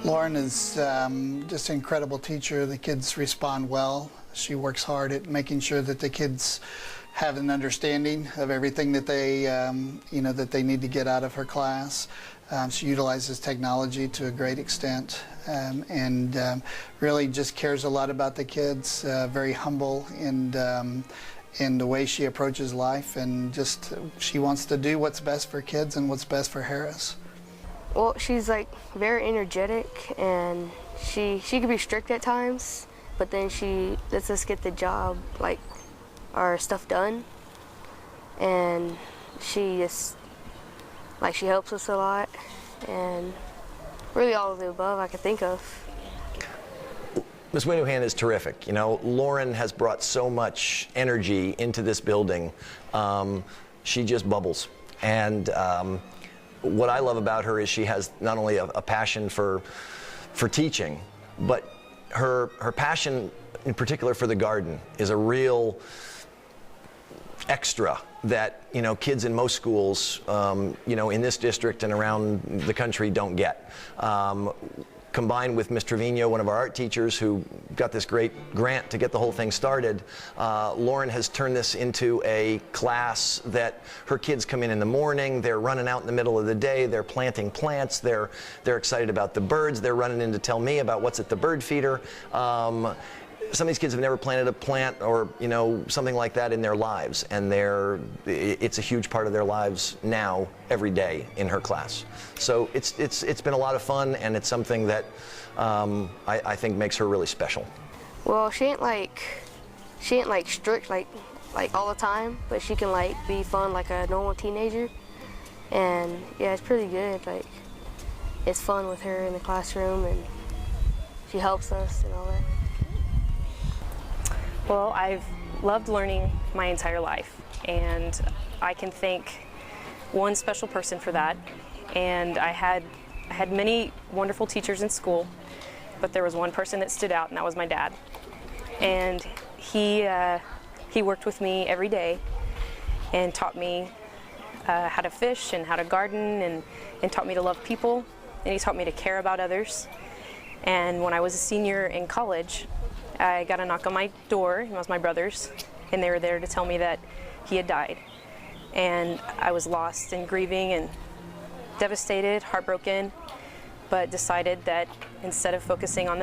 Loryn is just an incredible teacher. The kids respond well. She works hard at making sure that the kids have an understanding of everything that they, that they need to get out of her class. She utilizes technology to a great extent and really just cares a lot about the kids, very humble in the way she approaches life, and just she wants to do what's best for kids and what's best for Harris. Well, she's like very energetic, and she can be strict at times, but then she lets us get the job, like our stuff done, and she just she helps us a lot, and really all of the above I could think of. Ms. Windwehen is terrific. You know, Loryn has brought so much energy into this building. She just bubbles, and what I love about her is she has not only a passion for teaching, but her passion in particular for the garden is a real extra that, you know, kids in most schools, in this district and around the country don't get. Combined with Ms. Trevino, one of our art teachers who got this great grant to get the whole thing started, Loryn has turned this into a class that her kids come in the morning, they're running out in the middle of the day, they're planting plants, they're excited about the birds, they're running in to tell me about what's at the bird feeder. Some of these kids have never planted a plant or, something like that in their lives, and it's a huge part of their lives now, every day in her class. So it's been a lot of fun, and it's something that I think makes her really special. Well, she ain't strict like all the time, but she can be fun like a normal teenager, and yeah, it's pretty good. It's fun with her in the classroom, and she helps us and all that. Well, I've loved learning my entire life, and I can thank one special person for that. And I had many wonderful teachers in school, but there was one person that stood out, and that was my dad. And he worked with me every day and taught me how to fish and how to garden, and taught me to love people, and he taught me to care about others. And when I was a senior in college, I got a knock on my door. It was my brother's, and they were there to tell me that he had died. And I was lost and grieving and devastated, heartbroken, but decided that instead of focusing on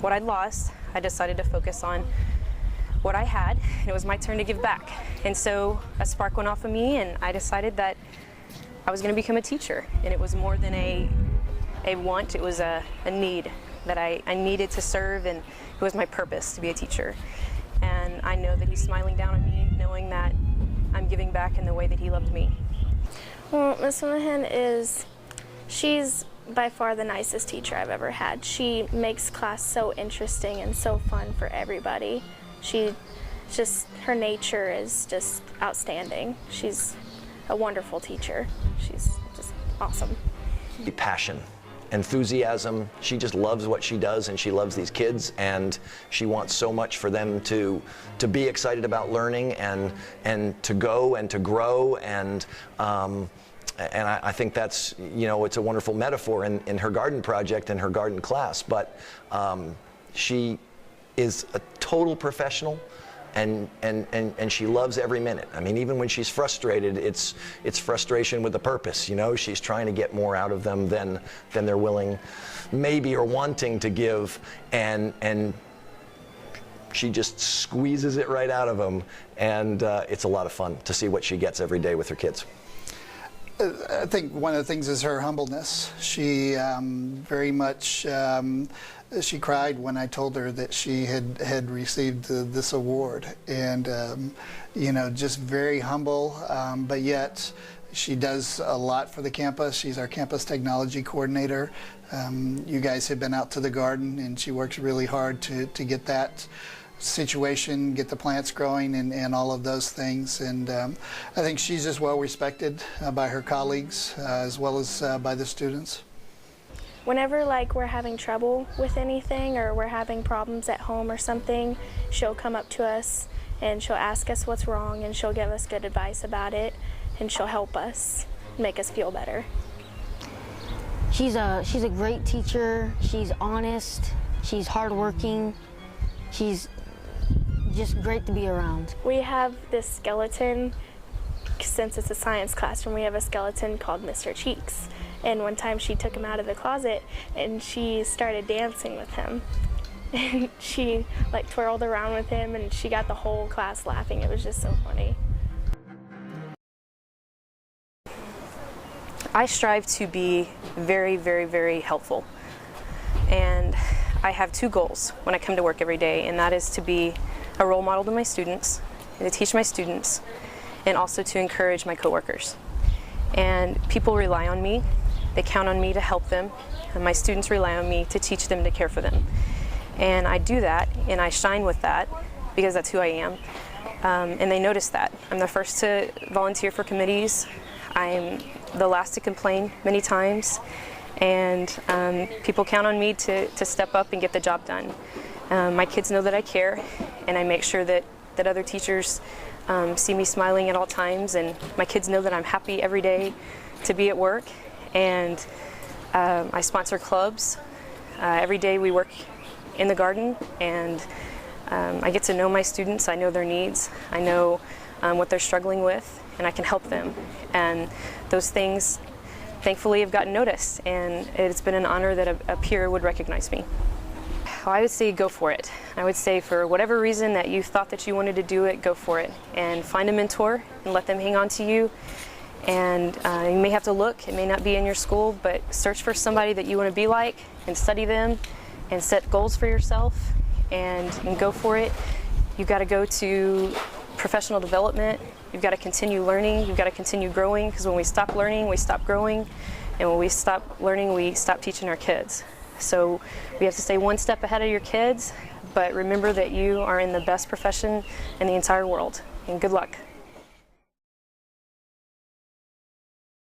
what I'd lost, I decided to focus on what I had, and it was my turn to give back. And so a spark went off of me, and I decided that I was going to become a teacher. And it was more than a want, it was a need that I needed to serve, and it was my purpose to be a teacher. And I know that he's smiling down on me, knowing that I'm giving back in the way that he loved me. Well, Miss Windwehen she's by far the nicest teacher I've ever had. She makes class so interesting and so fun for everybody. Her nature is just outstanding. She's a wonderful teacher. She's just awesome. Passion, enthusiasm. She just loves what she does, and she loves these kids, and she wants so much for them to be excited about learning and to go and to grow, and I think that's, it's a wonderful metaphor in her garden project and her garden class. But she is a total professional, and she loves every minute. I mean, even when she's frustrated, it's frustration with a purpose. She's trying to get more out of them than they're willing, maybe, or wanting to give, and she just squeezes it right out of them, and it's a lot of fun to see what she gets every day with her kids. I think one of the things is her humbleness. She very much, she cried when I told her that she had received this award, and just very humble, but yet she does a lot for the campus. She's our campus technology coordinator. You guys have been out to the garden, and she works really hard to get that situation, get the plants growing, and all of those things. And I think she's just well respected by her colleagues as well as by the students. Whenever we're having trouble with anything, or we're having problems at home or something, she'll come up to us and she'll ask us what's wrong, and she'll give us good advice about it, and she'll help us, make us feel better. She's a great teacher. She's honest. She's hardworking. She's just great to be around. We have this skeleton, since it's a science classroom, we have a skeleton called Mr. Cheeks. And one time she took him out of the closet and she started dancing with him. And she like twirled around with him and she got the whole class laughing. It was just so funny. I strive to be very, very, very helpful. And I have two goals when I come to work every day, and that is to be a role model to my students, and to teach my students, and also to encourage my coworkers. And people rely on me. They count on me to help them, and my students rely on me to teach them, to care for them. And I do that, and I shine with that, because that's who I am. And they notice that. I'm the first to volunteer for committees. I'm the last to complain many times, and people count on me to step up and get the job done. My kids know that I care, and I make sure that other teachers see me smiling at all times, and my kids know that I'm happy every day to be at work. And I sponsor clubs. Every day we work in the garden, and I get to know my students. I know their needs. I know what they're struggling with, and I can help them. And those things, thankfully, have gotten noticed, and it's been an honor that a peer would recognize me. Well, I would say go for it. I would say for whatever reason that you thought that you wanted to do it, go for it. And find a mentor and let them hang on to you. And you may have to look, it may not be in your school, but search for somebody that you want to be like and study them and set goals for yourself and go for it. You've got to go to professional development. You've got to continue learning. You've got to continue growing, because when we stop learning, we stop growing. And when we stop learning, we stop teaching our kids. So we have to stay one step ahead of your kids, but remember that you are in the best profession in the entire world. And good luck.